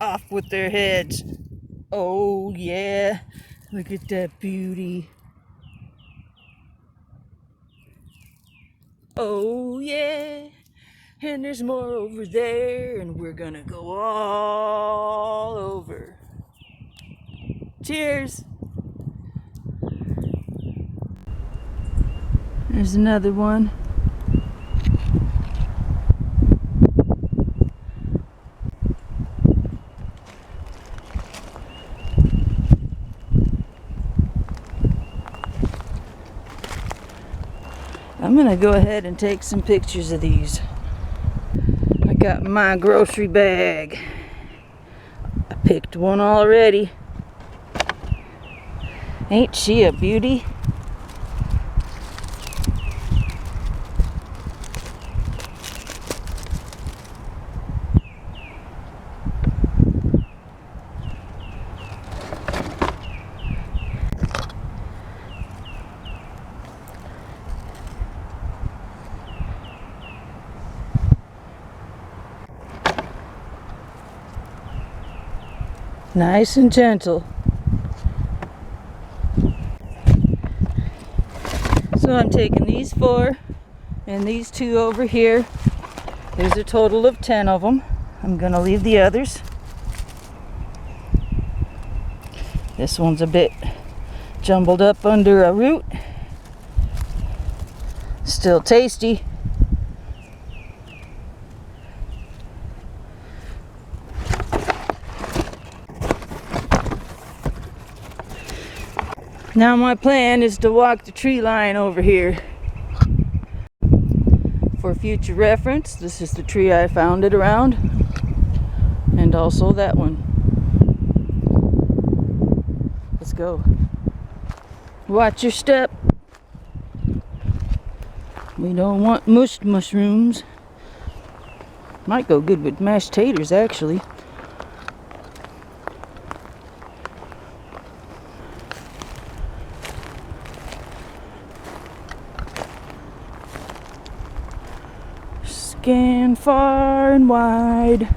Off with their heads. Oh yeah, look at that beauty. Oh yeah, and there's more over there, and we're gonna go all over. Cheers. There's another one. I'm gonna go ahead and take some pictures of these. I got my grocery bag. I picked one already. Ain't she a beauty? Nice and gentle. So I'm taking these 4 and these 2 over here. There's a total of 10 of them. I'm going to leave the others. This one's a bit jumbled up under a root. Still tasty. Now my plan is to walk the tree line over here. For future reference, this is the tree I found it around. And also that one. Let's go. Watch your step. We don't want mushed mushrooms. Might go good with mashed taters, actually. Scan far and wide.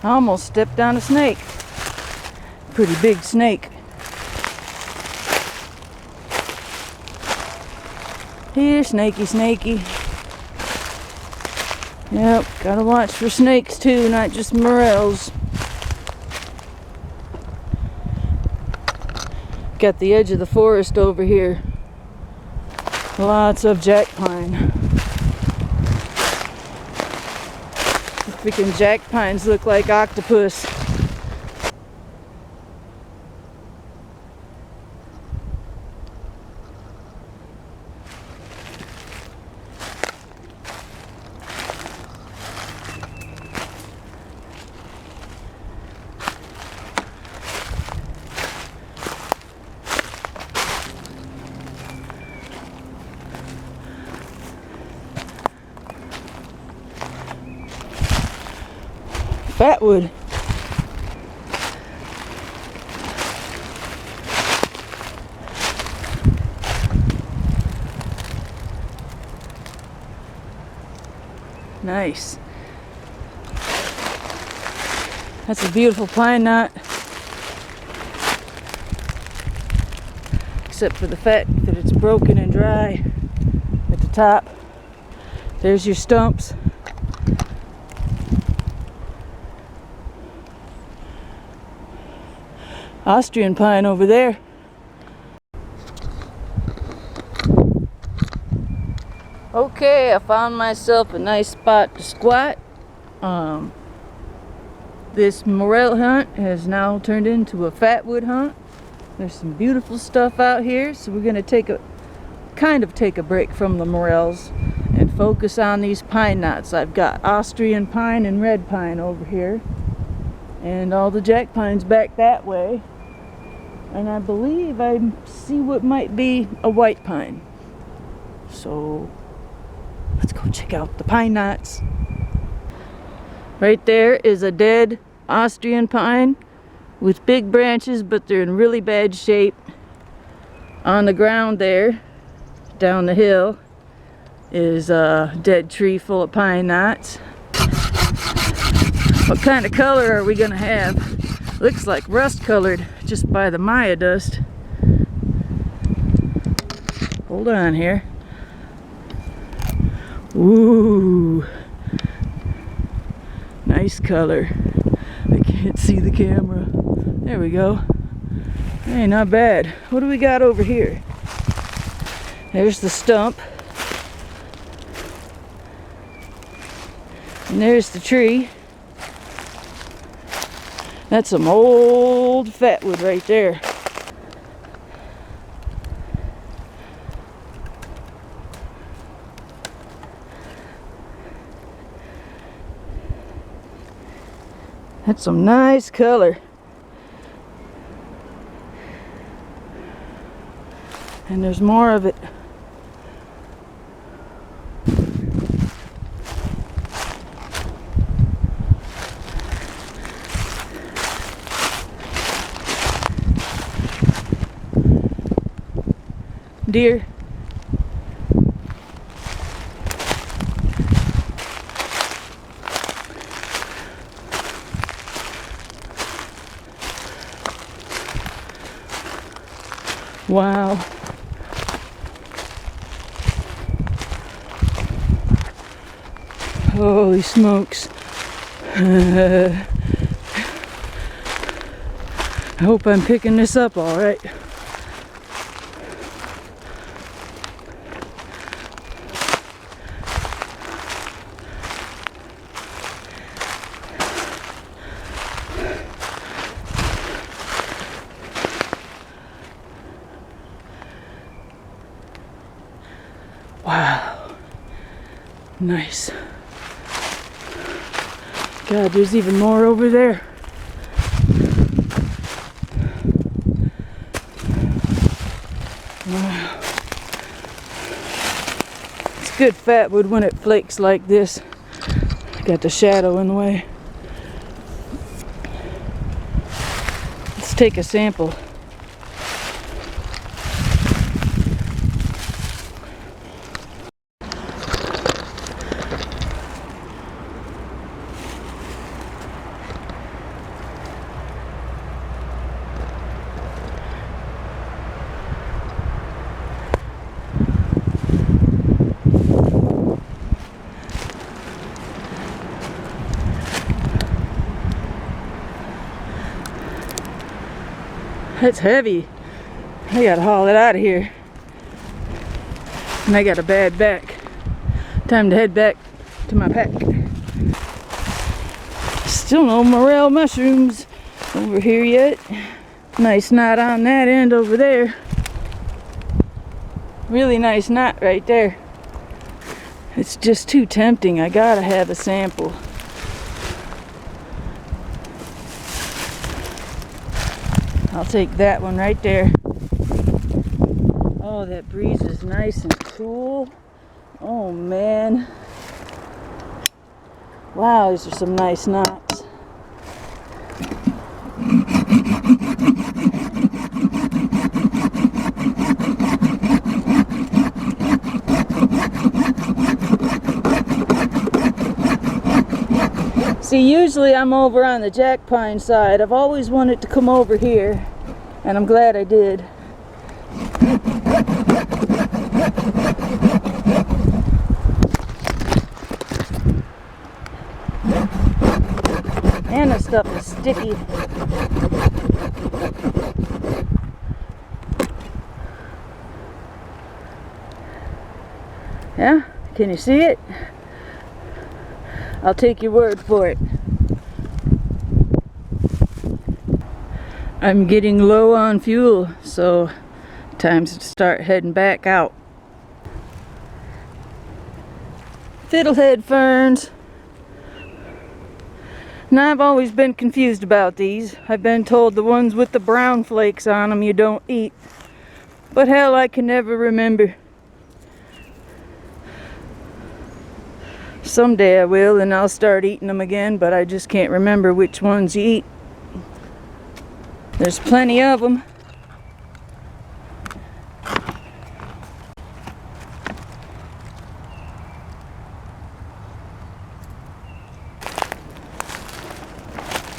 I almost stepped on a snake. Pretty big snake. Here, snaky, snaky. Yep, gotta watch for snakes too, not just morels. Got the edge of the forest over here. Lots of jack pine. The freaking jack pines look like octopus. Fatwood. Nice. That's a beautiful pine knot. Except for the fact that it's broken and dry at the top. There's your stumps. Austrian pine over there. Okay, I found myself a nice spot to squat. This morel hunt has now turned into a fatwood hunt. There's some beautiful stuff out here, so we're gonna take a break from the morels and focus on these pine knots. I've got Austrian pine and red pine over here, and all the jack pines back that way. And I believe I see what might be a white pine. So let's go check out the pine knots. Right there is a dead Austrian pine with big branches, but they're in really bad shape. On the ground there, down the hill, is a dead tree full of pine knots. What kind of color are we gonna have? Looks like rust colored just by the Maya dust. Hold on here. Ooh, nice color. I can't see the camera. There we go. Hey, not bad. What do we got over here? There's the stump. And there's the tree. That's some old fatwood right there. That's some nice color. And there's more of it. Deer. Wow. Holy smokes. I hope I'm picking this up all right. Wow. Nice. God, there's even more over there. Wow. It's good fatwood when it flakes like this. Got the shadow in the way. Let's take a sample. It's heavy. I gotta haul it out of here. And I got a bad back. Time to head back to my pack. Still no morel mushrooms over here yet. Nice knot on that end over there. Really nice knot right there. It's just too tempting. I gotta have a sample. I'll take that one right there. Oh, that breeze is nice and cool. Oh man. Wow, these are some nice knots. See, usually I'm over on the jack pine side. I've always wanted to come over here, and I'm glad I did. And the stuff is sticky. Yeah? Can you see it? I'll take your word for it. I'm getting low on fuel, so time to start heading back out. Fiddlehead ferns. Now, I've always been confused about these. I've been told the ones with the brown flakes on them you don't eat. But hell, I can never remember. Someday I will, and I'll start eating them again, but I just can't remember which ones you eat. There's plenty of them.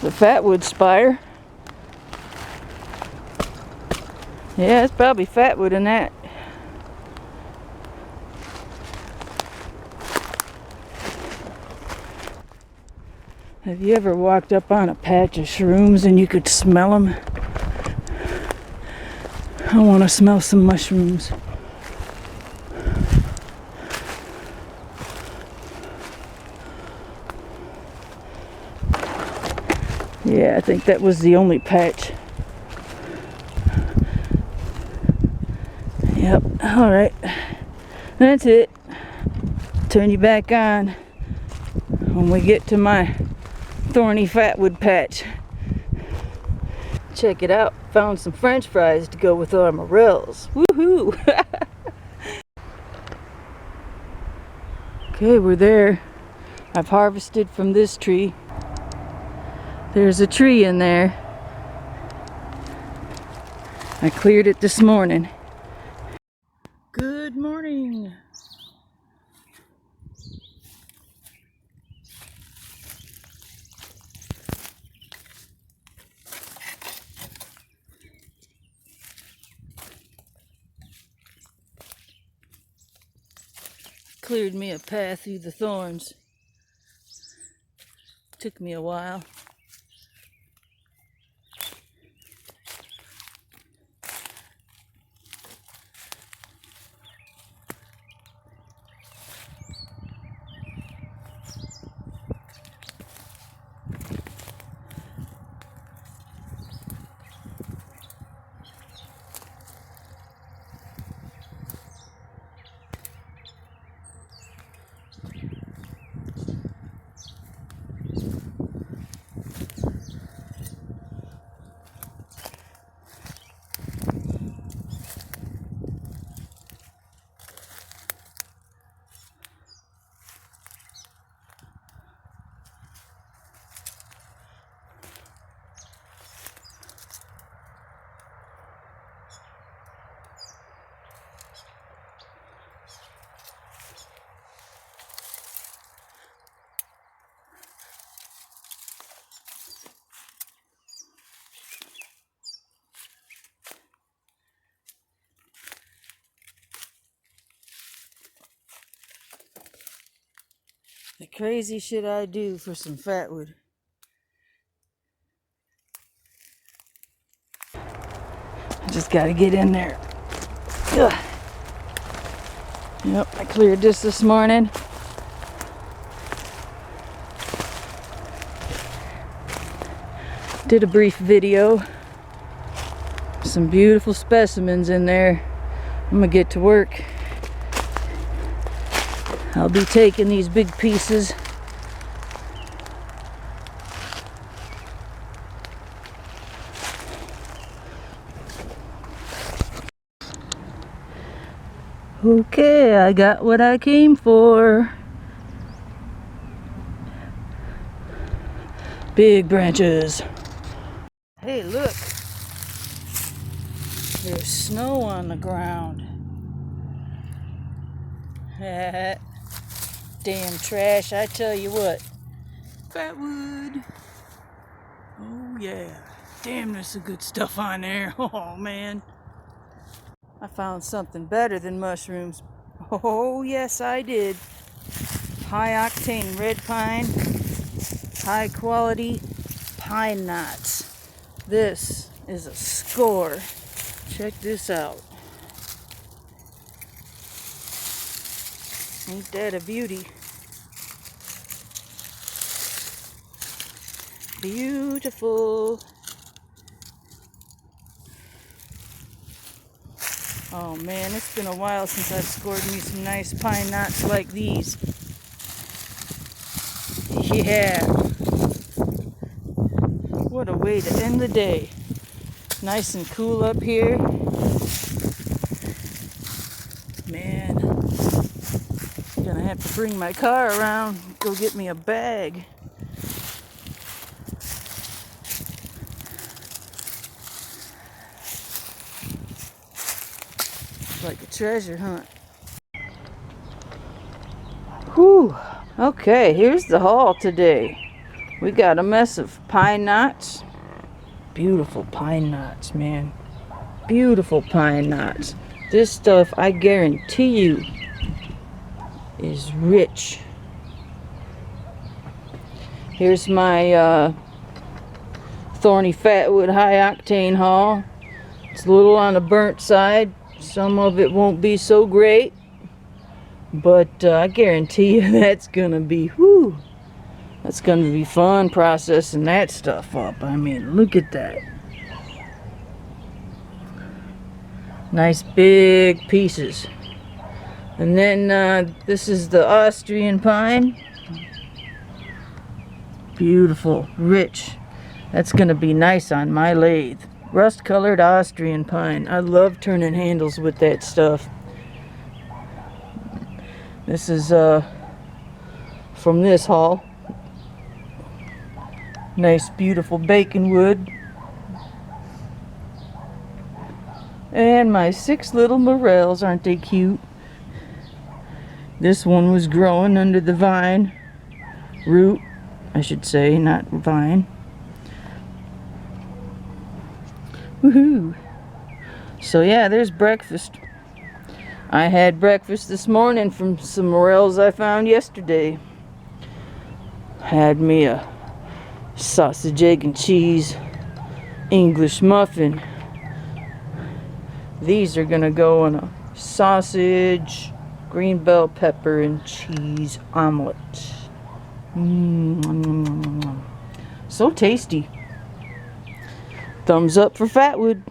The fatwood spire. Yeah, it's probably fatwood in that. Have you ever walked up on a patch of shrooms and you could smell them? I want to smell some mushrooms. Yeah, I think that was the only patch. Yep, alright. That's it. Turn you back on when we get to my thorny fatwood patch. Check it out. Found some French fries to go with our morels. Woohoo! Okay, we're there. I've harvested from this tree. There's a tree in there. I cleared it this morning. Good morning. Cleared me a path through the thorns. Took me a while. The crazy shit I do for some fatwood. I just gotta get in there. Ugh. Yep, I cleared this morning. Did a brief video. Some beautiful specimens in there. I'm gonna get to work. I'll be taking these big pieces. Okay, I got what I came for. Big branches. Hey, look. There's snow on the ground. Damn trash, I tell you what. Fatwood. Oh yeah. Damn, there's some good stuff on there. Oh man. I found something better than mushrooms. Oh yes, I did. High octane red pine. High quality pine knots. This is a score. Check this out. Ain't that a beauty? Beautiful. Oh man, it's been a while since I've scored me some nice pine knots like these. Yeah. What a way to end the day. Nice and cool up here. Man, I'm gonna have to bring my car around, go get me a bag. treasure hunt. Whew. Okay, here's the haul today. We got a mess of pine knots. Beautiful pine knots, man. Beautiful pine knots. This stuff, I guarantee you, is rich. Here's my thorny fatwood high octane haul. It's a little on the burnt side. Some of it won't be so great, but I guarantee you that's gonna be whoo. That's gonna be fun processing that stuff up. I mean, look at that. Nice big pieces. And then this is the Austrian pine. Beautiful, rich. That's gonna be nice on my lathe. Rust colored Austrian pine. I love turning handles with that stuff. This is from this haul. Nice beautiful bacon wood. And my 6 little morels, aren't they cute? This one was growing under the vine root, I should say, not vine. Woohoo! So yeah, there's breakfast. I had breakfast this morning from some morels I found yesterday. Had me a sausage, egg, and cheese English muffin. These are gonna go in a sausage, green bell pepper, and cheese omelet. So tasty. Thumbs up for Fatwood.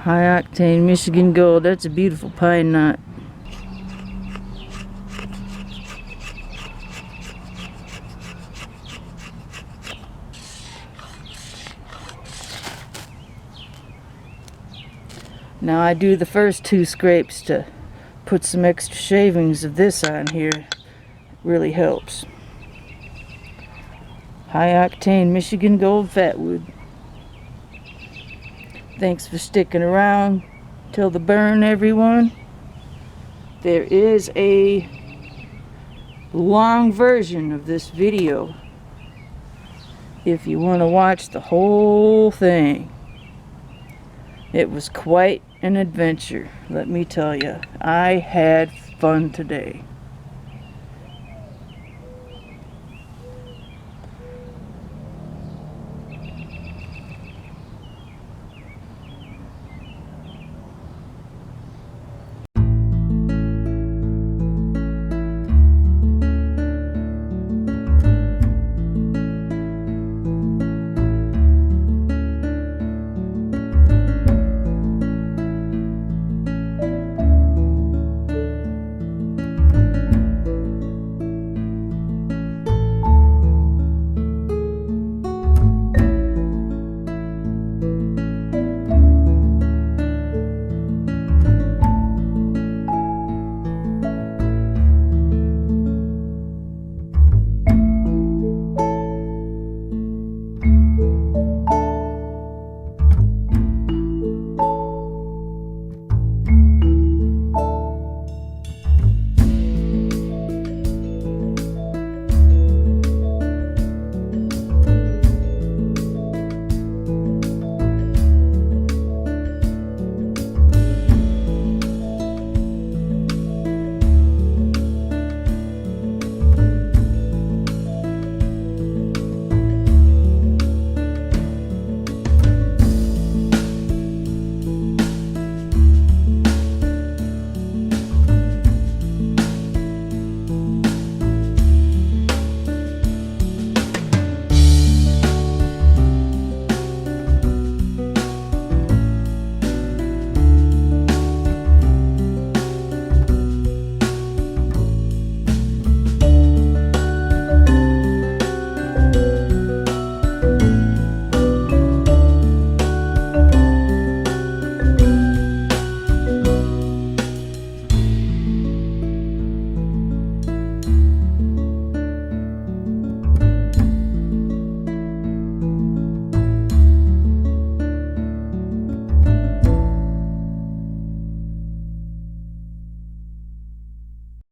High Octane Michigan Gold. That's a beautiful pine knot. Now I do the first 2 scrapes to put some extra shavings of this on here. It really helps. High Octane Michigan Gold Fatwood. Thanks for sticking around till the burn, everyone. There is a long version of this video if you want to watch the whole thing. It was quite an adventure, let me tell you. I had fun today.